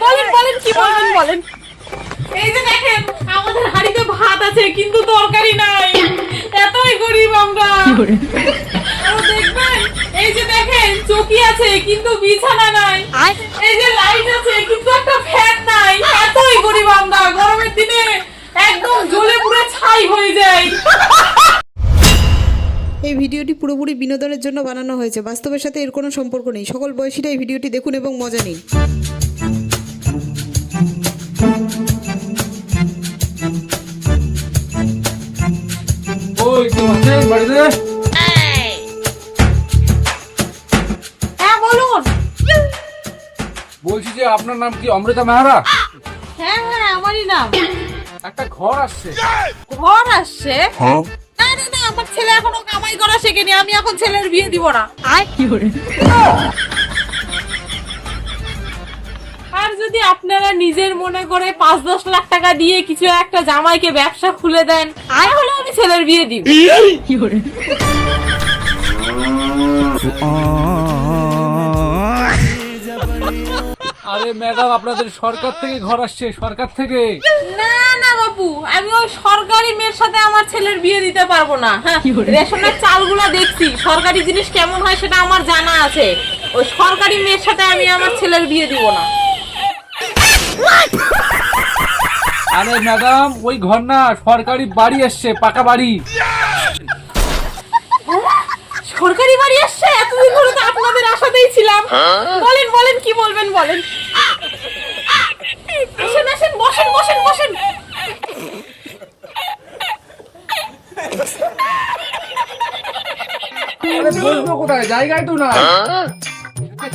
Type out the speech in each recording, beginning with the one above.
বলেন বলেন কি বলবেন বলেন। এই যে দেখেন আমাদের হাড়িতে ভাত আছে কিন্তু তরকারি নাই, এতই গরিব আমরা। আর দেখবেন এই যে দেখেন চৌকি আছে কিন্তু বিছানা নাই, এই যে লাইট আছে কিন্তু একটা ফ্যান নাই, এতই গরিব আমরা। গরমের দিনে একদম জ্বলে পুড়ে ছাই হয়ে যায়। এই ভিডিওটি পুরোপুরি বিনোদনের জন্য বানানো হয়েছে, বাস্তবের সাথে এর কোনো সম্পর্ক নেই। সকল বয়সীরা এই ভিডিওটি দেখুন এবং মজা নিন। ওই কেউ আছেন বাড়িতে? হ্যাঁ বলুন। বলছি যে আপনার নাম কি অমৃতা মেহরা? হ্যাঁ হ্যাঁ আমারই নাম। একটা ঘর আসছে। ঘর আসছে? না না না, আমার ছেলে এখনো কামাই করা শেখেনি, আমি এখন ছেলের বিয়ে দিব না। আর যদি আপনারা নিজের মনে করে 5-10 লাখ টাকা দিয়ে কিছু একটা জামাইকে ব্যবসা খুলে দেন, তাহলে আমি ছেলের বিয়ে দিব। আরে ম্যাডাম, আপনাদের সরকার থেকে ঘর আসছে, সরকার থেকে। না না বাবু, আমি ওই সরকারি মেয়ের সাথে আমার ছেলের বিয়ে দিতে পারবো না। হ্যাঁ, রেশনের চালগুলা দেখছি, সরকারি জিনিস কেমন হয় সেটা আমার জানা আছে। ওই সরকারি মেয়ের সাথে আমি আমার ছেলের বিয়ে দিব না। আরে ম্যাডাম, ওই ঘর না, সরকারি বাড়ি আসছে, পাকা বাড়ি। সরকারি বাড়ি আসছে? এতদিন ধরে তো আপনাদের আশাতেই ছিলাম। বলেন বলেন কি বলবেন বলেন। আসেন আসেন, বসেন বসেন বসেন। আরে বসবো কোথায়? জায়গায় তো না।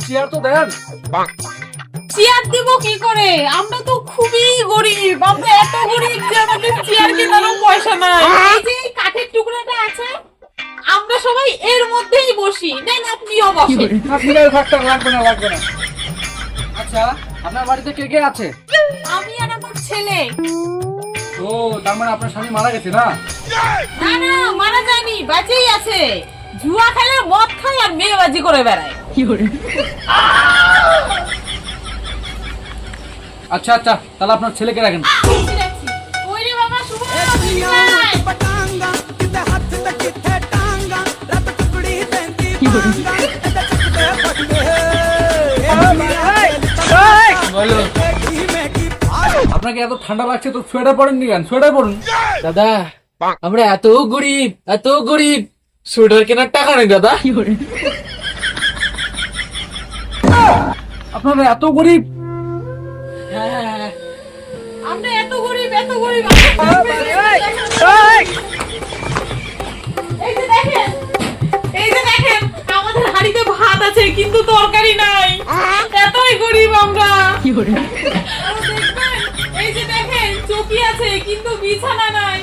চেয়ার তো দেন। চেয়ার দিব কি করে? আমরা তো খুবই গরিব, আমরা এত গরিব যে আমাদের চেয়ার কেনারও পয়সা নাই। এই যে এই কাঠের টুকরাটা আছে, আমরা সবাই এর মধ্যেই বসি। নেন আপনিও বসেন। ঠিক আছে, থাকতে লাগবে না, লাগবে না। আচ্ছা, আপনার বাড়িতে কে কে আছে? আমি আর আমার ছেলে। ও, তার মানে আপনার স্বামী মারা গেছে না? না না, মারা যায়নি, বেঁচেই আছে। জুয়া খেলে, মদ খায় আর মেয়েবাজি করে বেড়ায়। আচ্ছা আচ্ছা, তাহলে আপনার ছেলেকে রাখেন। ওই রে বাবা, শুভ আপনাকে এত ঠান্ডা লাগছে তো সোয়েটার পরেননি কেন? সোয়েটার পরুন। দাদা, আমরা এত গরিব, সোয়েটার কেনার টাকা নেই দাদা। আপনারা এত গরিব? আমরা এত গরিব এই যে দেখেন আমাদের হাড়িতে ভাত আছে কিন্তু তরকারি নাই, এতই গরিব আমরা। আর দেখবেন এই যে দেখেন চৌকি আছে কিন্তু বিছানা নাই,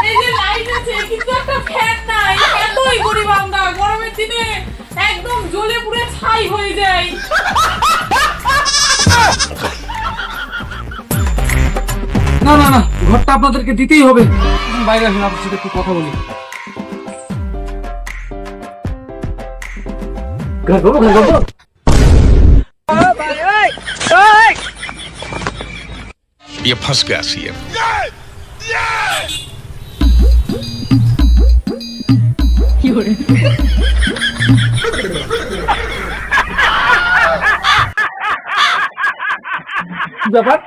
এই যে লাইট আছে কিন্তু একটা ফ্যান নাই, এতই গরিব আমরা। গরমের দিনে একদম জ্বলে পুড়ে ছাই হয়ে যায়। না না না, ঘরটা আপনাদেরকে দিতেই হবে। বাইরে আসুন, আপনার সাথে একটু কথা বলি। ये फंस गया सीएम। ব্যাপার,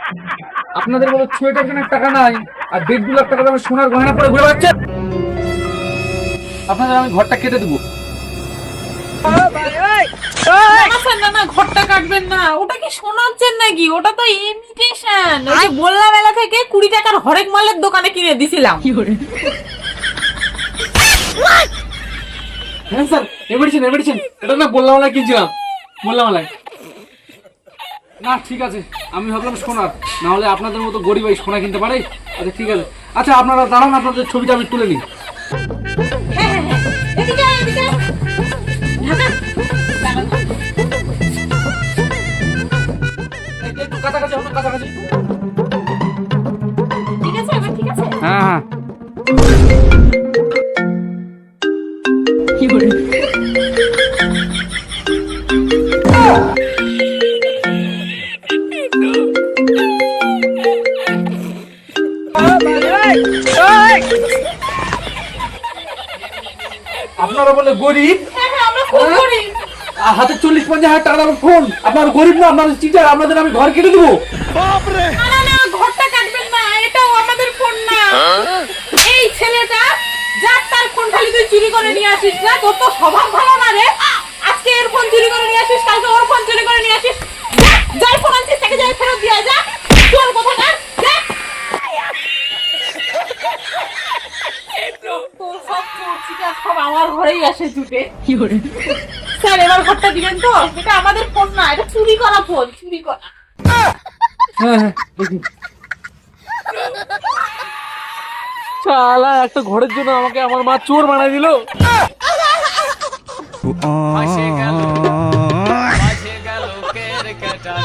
আপনাদের বলে সোয়েটার কেনার টাকা নাই আর 1.5 লাখ টাকা দামের সোনার গয়না পরে ঘুরে বেড়াচ্ছেন। আপনাদের আমি ঘরটা কেটে দেবো। না না, ঘরটা কাটবেন না। ওটা কি শোনাচ্ছেন নাকি? ওটা তো ইমিটেশন। ওই যে বললা বেলা থেকে 20 টাকার হরেক মালের দোকানে কিনে দিছিলাম। হ্যাঁ স্যার, এমডিছেন এটা না বললাম না, কিনছিলাম বললাম না। ঠিক আছে, আমি ভাবলাম সোনার, না হলে আপনাদের মতো গরিব এই সোনা কিনতে পারে। আচ্ছা ঠিক আছে, আচ্ছা আপনারা দাঁড়ান, আপনাদের ছবিটা আমি তুলে নিই। এদিকে এদিকে একটু কাছাকাছি হবে, কাছাকাছি। ঠিক আছে, এবার ঠিক আছে। হ্যাঁ হ্যাঁ। গরিব? হ্যাঁ হ্যাঁ আমরা খুব গরিব। হাতে 40-50 হাজার টাকা দামের ফোন, আপনার গরিব না, আপনার চিটার, আপনাদের আমি ঘর কেটে দেবো। না না না, ঘরটা কাটবেন না, এটাও আমাদের ফোন না। এই ছেলেটা যার তার ফোন খালি তুই চুরি করে নিয়ে আসিস না, তোর তো স্বভাব ভালো না রে। আজকে এর ফোন চুরি করে নিয়ে আসিস, কালকে ওর ফোন চুরি করে নিয়ে আসিস। যা, যাই ফোন আনছিস তাকে যাই ফেরত দিয়ে আয়, যা। চল কোথাকার, যা। তোর সব চোর চিকার সব আমার ঘরেই আসে জুটে। স্যার এবার ঘরটা দিবেন তো? এটা আমাদের ফোন না, এটা চুরি করা ফোন, চুরি করা। হ্যাঁ হ্যাঁ দেখি। শালা একটা ঘরের জন্য আমাকে আমার মা চোর বানাই দিল। মাঝে গেল কের কাটা